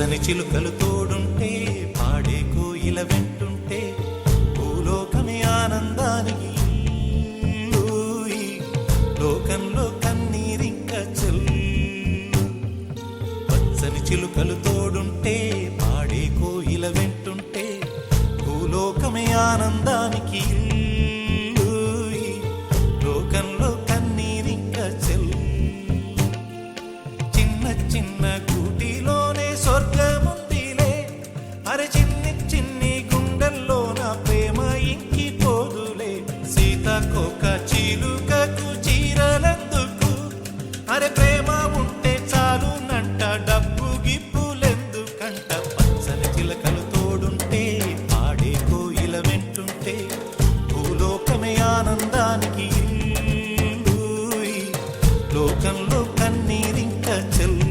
పచ్చని చిలుకలు తోడుంటే పాడే కోయిల వెంటుంటే భూలోకమే ఆనందానికి లోకంలో కన్నీరింక చెల్లు. పచ్చని చిలుకలు తోడుంటే పాడే కోయిల వెంటుంటే భూలోకమే ఆనందానికి లోకంలో కన్నీరింక చెల్లు. చిన్న చిన్న గూటిలోనే స్వర్గముందిలే, అరే చిన్ని చిన్ని గుండెల్లో నా ప్రేమ ఇంకిపోదులే. సీతాకోక చిలుకకు చీరలెందుకు, అరే ప్రేమ ఉంటే చాలునంట, డబ్బు గిప్పులెందుకంట. పచ్చని చిలకలు తోడుంటే పాడే కోయిల వెంటుంటే భూలోకమే ఆనందానికి లోకంలో కన్నీరింక చెల్లు.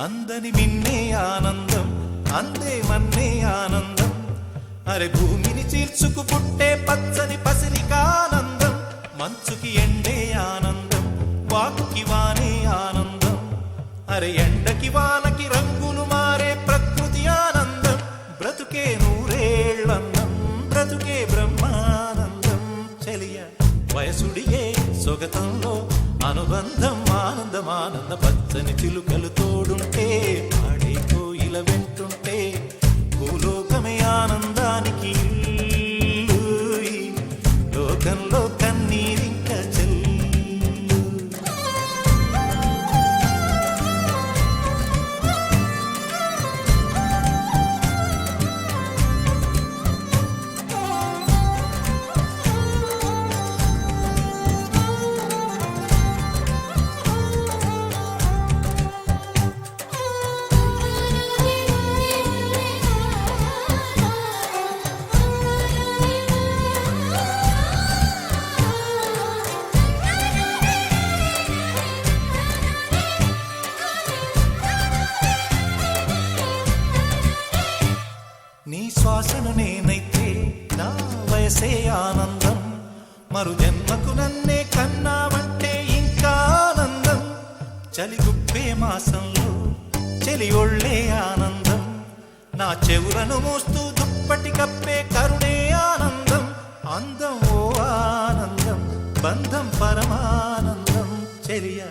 అందని మిన్నే ఆనందం, అందే మన్నే ఆనందం, అరే భూమిని చీల్చుకు పుట్టే పచ్చని పసిరికానందం. మంచుకి ఎండే ఆనందం, వాకుకి వానే ఆనందం, అరే ఎండకి వానకి రంగులు మారే ప్రకృతి ఆనందం. బ్రతుకే నూరేళ్ళందం, బ్రతుకే బ్రహ్మానందం. చెలియ వయసుడిగే సొగతంలో అనుబంధం ఆనందం ఆనంద. పచ్చని చిలుకలు తోడుంటే పాడే కోయిల వెంటుంటే భూలోకమే ఆనందానికి లోకంలో కన్నీరింక చెల్లు. నీ శ్వాసను నేనైతే నా వయసే ఆనందం, మరు జన్మకు నన్నే కన్నావంటే ఇంకా ఆనందం. చలిగుప్పే మాసంలో చెలి ఒళ్ళే ఆనందం, నా చెవులను మోస్తూ దుప్పటి కప్పే కరుణే ఆనందం. అందం ఓ ఆనందం, బంధం పరమానందం. చెలియ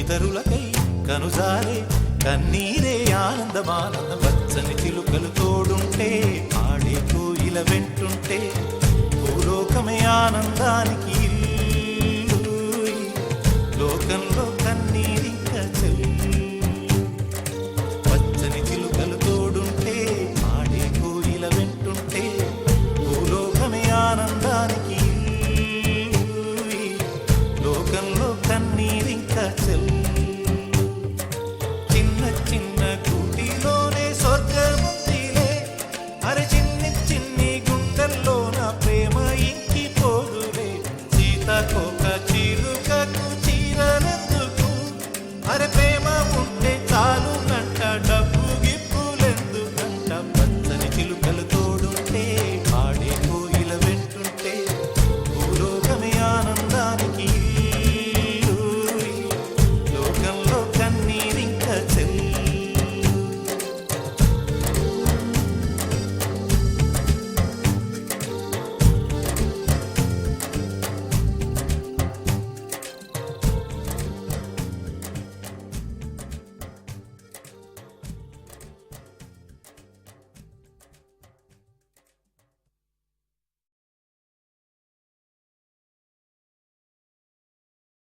ఇతరులకై కనుజారే కన్నీరే ఆనందమానందం. పచ్చని చిలుకలు తోడుంటే పాడే కోయిల వెంటుంటే భూలోకమే ఆనందానికి